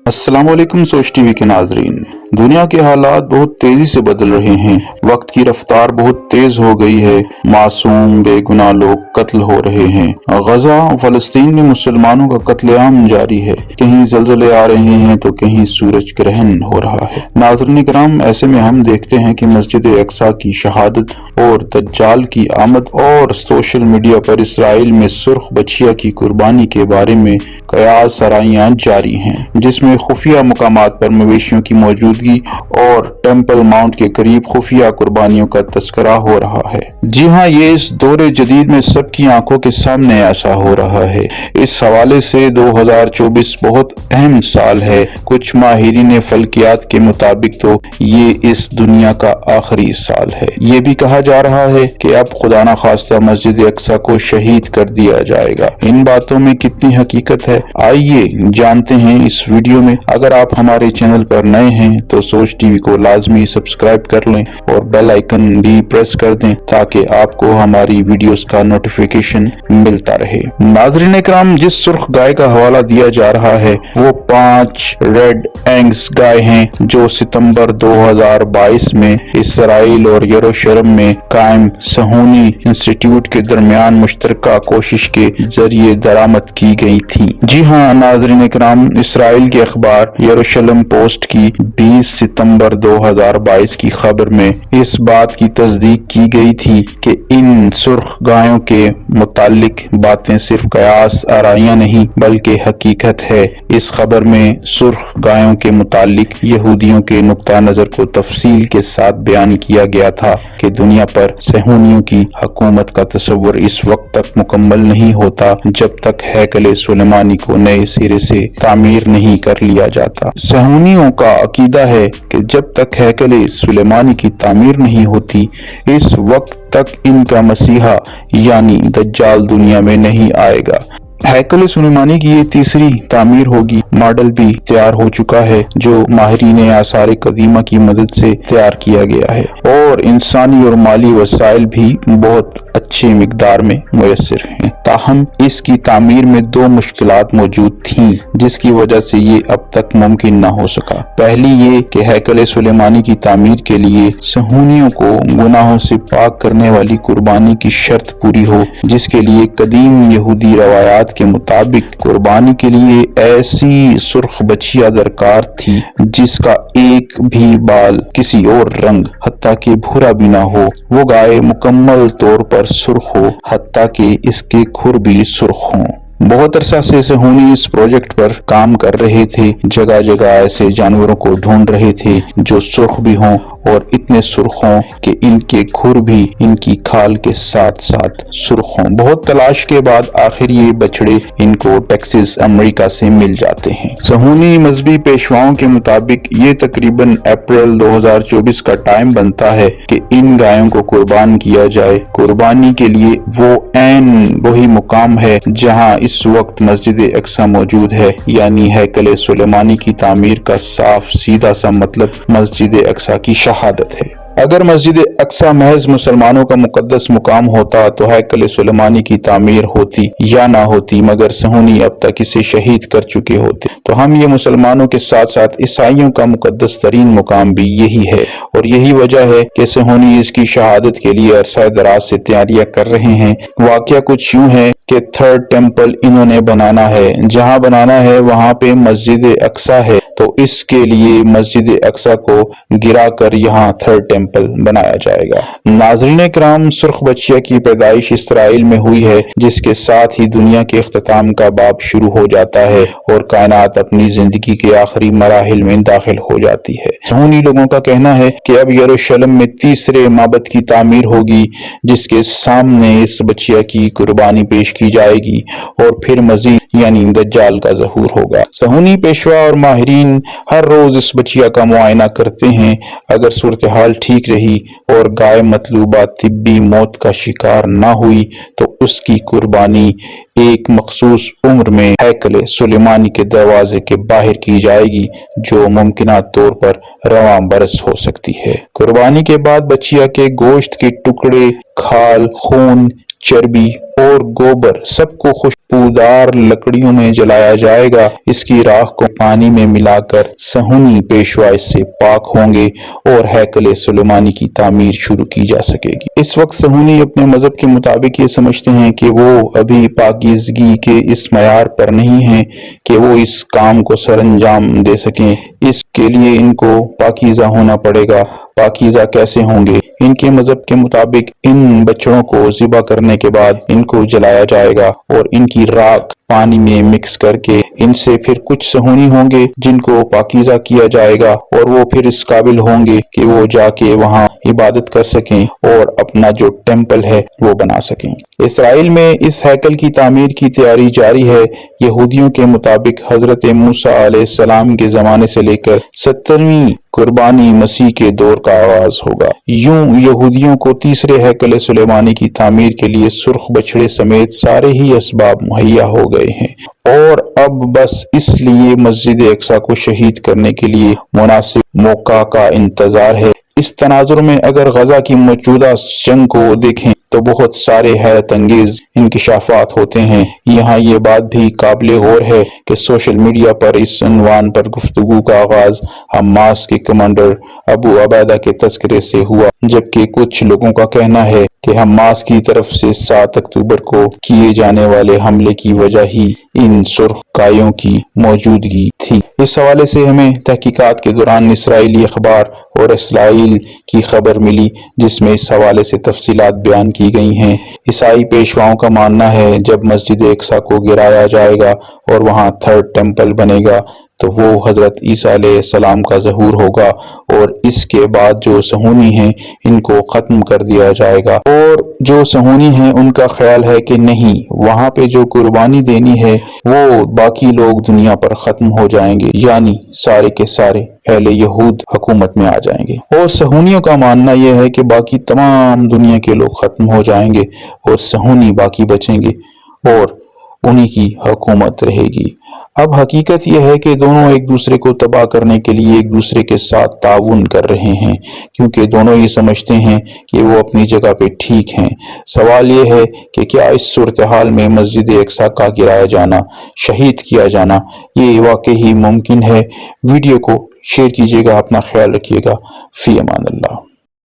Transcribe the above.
अस्सलाम वालेकुम सोच टीवी के नाजरीन। दुनिया के हालात बहुत तेजी से बदल रहे हैं। वक्त की रफ्तार बहुत तेज हो गई है। मासूम बेगुनाह लोग कत्ल हो रहे हैं। गजा फलस्तीन में मुसलमानों का कत्लेआम जारी है। कहीं जल्जले आ रहे हैं तो कहीं सूरज ग्रहण हो रहा है। नाज़रीन किराम, ऐसे में हम देखते हैं कि मस्जिद अक्सा की शहादत और दज्जाल की आमद और सोशल मीडिया पर इसराइल में सुर्ख बछिया की कुर्बानी के बारे में कयास सराइयां जारी हैं, जिसमें खुफिया मुकामात पर मवेशियों की मौजूदगी और टेम्पल माउंट के करीब खुफिया कुर्बानियों का तस्करा हो रहा है। जी हाँ, ये इस दौरे जदीद में सबकी आंखों के सामने ऐसा हो रहा है। इस हवाले से 2024 बहुत अहम साल है। कुछ माहिरीन फल्कियात के मुताबिक तो ये इस दुनिया का आखिरी साल है। ये भी कहा जा रहा है कि अब खुदा न खास्ता मस्जिद अक्सा को शहीद कर दिया जाएगा। इन बातों में कितनी हकीकत है, आइए जानते हैं इस वीडियो में। अगर आप हमारे चैनल पर नए हैं तो सोच टीवी को लाजमी सब्सक्राइब कर लें और बेल आइकन भी प्रेस कर दें ताकि आपको हमारी वीडियोस का नोटिफिकेशन मिलता रहे। नाज़रीन इकराम, जिस सुर्ख गाय का हवाला दिया जा रहा है वो 5 रेड एंग्स गाय हैं जो सितंबर 2022 में इसराइल और यरूशलेम में कायम सहूनी इंस्टीट्यूट के दरमियान मुश्तरका कोशिश के जरिए दरामद की गई थी। जी हाँ नाज़रीन इकराम, इसराइल के अखबार यरूशलेम पोस्ट की 20 सितंबर 2022 की खबर में इस बात की तस्दीक की गई थी कि इन सुर्ख गायों के मुतालिक बातें सिर्फ कयास आराइयां नहीं बल्कि हकीकत है। इस खबर में सुर्ख गायों के मुतालिक यहूदियों के नुक्ता नजर को तफसील के साथ बयान किया गया था कि दुनिया पर सहूनियों की हुकूमत का तस्वर इस वक्त तक मुकम्मल नहीं होता जब तक हैकल सुलेमानी को नए सिरे से तामीर नहीं कर लिया जाता। सहूनियों का अकीदा है कि जब तक हैकल सुलेमानी की तामीर नहीं होती इस वक्त तक इनका मसीहा यानी दज्जाल दुनिया में नहीं आएगा। हैकल सुलेमानी की ये तीसरी तामीर होगी। मॉडल भी तैयार हो चुका है जो माहिरीन आसार कदीमा की मदद से तैयार किया गया है और इंसानी और माली वसाइल भी बहुत अच्छे मिकदार में मुयस्सर हैं। ताहम इसकी तामीर में 2 मुश्किलात मौजूद थीं जिसकी वजह से ये अब तक मुमकिन न हो सका। पहली ये कि हैकल सुलेमानी की तामीर के लिए सहूनियों को गुनाहों से पाक करने वाली कुर्बानी की शर्त पूरी हो, जिसके लिए कदीम यहूदी रवायात के मुताबिक कुर्बानी के लिए ऐसी सुर्ख बछिया दरकार थी जिसका एक भी बाल किसी और रंग हत्ता कि भूरा भी ना हो। वो गाय मुकम्मल तौर पर सुर्ख हो हत्ता कि इसके खुर भी सुर्ख हों। बहुत अरसा से सहूनी इस प्रोजेक्ट पर काम कर रहे थे। जगह जगह ऐसे जानवरों को ढूंढ रहे थे जो सुर्ख भी हों और इतने सुर्ख हों कि इनके खुर भी इनकी खाल के साथ साथ सुर्ख हों। बहुत तलाश के बाद आखिर ये बछड़े इनको टेक्सास अमेरिका से मिल जाते हैं। सहूनी मजहबी पेशवाओं के मुताबिक ये तकरीबन अप्रैल 2024 का टाइम बनता है कि इन गायों को कुर्बान किया जाए। कुर्बानी के लिए वो ऐन वही मुकाम है जहां इस वक्त मस्जिद अक्सा मौजूद है, यानी हैकल सुलेमानी की तामीर का साफ सीधा सा मतलब मस्जिद अक्सा की शहादत है। अगर मस्जिद अक्सा महज मुसलमानों का मुकद्दस मुकाम होता तो हैकल सुलेमानी की तामीर होती या ना होती, मगर सहूनी अब तक इसे शहीद कर चुके होते। तो हम ये मुसलमानों के साथ साथ ईसाइयों का मुकद्दस तरीन मुकाम भी यही है और यही वजह है कि सहूनी इसकी शहादत के लिए अरसा दराज से तैयारियां कर रहे हैं। वाकया कुछ यूं है कि 3rd टेम्पल इन्होंने बनाना है। जहां बनाना है वहां पे मस्जिद अक्सा है, तो इसके लिए मस्जिद अक्सा को गिरा कर यहाँ 3rd टेम्पल बनाया जाएगा। नाज़रीन किराम, सुर्ख बछिया की पैदाइश इसराइल में हुई है, जिसके साथ ही दुनिया के इख्तिताम का बाब शुरू हो जाता है और कायनात अपनी जिंदगी के आखिरी मराहिल में दाखिल हो जाती है। सहूनी लोगों का कहना है कि अब यरूशलेम में तीसरे माबद की तामीर होगी जिसके सामने इस बछिया की कुर्बानी पेश की जाएगी और फिर मजीद यानी दज्जाल का ज़हूर होगा। सहूनी पेशवा और माहिरीन हर रोज इस बछिया का मुआयना करते हैं। अगर सूरत हाल ठीक रही और गाय मतलूबा तिब्बी मौत का शिकार ना हुई तो उसकी कुर्बानी एक मखसूस उम्र में हैकल सुलेमानी के दरवाजे के बाहर की जाएगी जो मुमकिन तौर पर रवां बरस हो सकती है। कुर्बानी के बाद बछिया के गोश्त के टुकड़े, खाल, खून चर्बी और गोबर सबको खुशबूदार लकड़ियों में जलाया जाएगा। इसकी राख को पानी में मिलाकर सहूनी पेशवा इससे पाक होंगे और हैकल सुलेमानी की तामीर शुरू की जा सकेगी। इस वक्त सहूनी अपने मजहब के मुताबिक ये समझते हैं कि वो अभी पाकीज़गी के इस मयार पर नहीं है कि वो इस काम को सरअंजाम दे सकें। इसके लिए इनको पाकीज़ा होना पड़ेगा। पाकीज़ा कैसे होंगे? इनके मजहब के मुताबिक इन बछड़ों को ज़िबा करने के बाद इनको जलाया जाएगा और इनकी राख पानी में मिक्स करके इनसे फिर कुछ सहूनी होंगे जिनको पाकीज़ा किया जाएगा और वो फिर इस काबिल होंगे कि वो जाके वहाँ इबादत कर सकें और अपना जो टेम्पल है वो बना सकें। इसराइल में इस हैकल की तामीर की तैयारी जारी है। यहूदियों के मुताबिक हजरत मूसा अलैहिस्सलाम के जमाने से लेकर 70वीं कुर्बानी मसीह के दौर का आगाज होगा। यूं यहूदियों को तीसरे हैकल सुलेमानी की तामीर के लिए सुर्ख बछड़े समेत सारे ही असबाब मुहैया हो गए हैं और अब बस इसलिए मस्जिद अक्सा को शहीद करने के लिए मुनासिब मौका का इंतजार है। इस तनाजुर में अगर गजा की मौजूदा जंग को देखें तो बहुत सारे हैरत अंगेज इंकिशाफात होते हैं। यहाँ ये बात भी काबिल गौर है कि सोशल मीडिया पर इस उन्वान पर गुफ्तगू का आगाज हमास के कमांडर अबू अबैदा के तस्करे से हुआ, जबकि कुछ लोगों का कहना है कि हमास की तरफ से 7 अक्टूबर को किए जाने वाले हमले की वजह ही इन सुर्ख कायों की मौजूदगी थी। इस हवाले से हमें तहकीकात के दौरान इसराइली अखबार और इसराइल की खबर मिली जिसमें इस हवाले से तफसीलात बयान की गई हैं। ईसाई पेशवाओं का मानना है जब मस्जिद अक्सा को गिराया जाएगा और वहां थर्ड टेम्पल बनेगा तो वो हजरत ईसा अलैहिस्सलाम का ज़हूर होगा और इसके बाद जो सहूनी हैं इनको खत्म कर दिया जाएगा। और जो सहूनी हैं उनका ख्याल है कि नहीं, वहां पे जो कुर्बानी देनी है वो बाकी लोग दुनिया पर खत्म हो जाएंगे, यानी सारे के सारे अहले यहूद हुकूमत में आ जाएंगे। और सहूनियों का मानना यह है कि बाकी तमाम दुनिया के लोग खत्म हो जाएंगे और सहूनी बाकी बचेंगे और उन्हीं की हुकूमत रहेगी। अब हकीकत यह है कि दोनों एक दूसरे को तबाह करने के लिए एक दूसरे के साथ ताउन कर रहे हैं, क्योंकि दोनों ये समझते हैं कि वो अपनी जगह पे ठीक हैं। सवाल ये है कि क्या इस सूरत हाल में मस्जिद अक्सा का गिराया जाना, शहीद किया जाना, ये वाकई मुमकिन है? वीडियो को शेयर कीजिएगा, अपना ख्याल रखिएगा। फी अमान अल्लाह।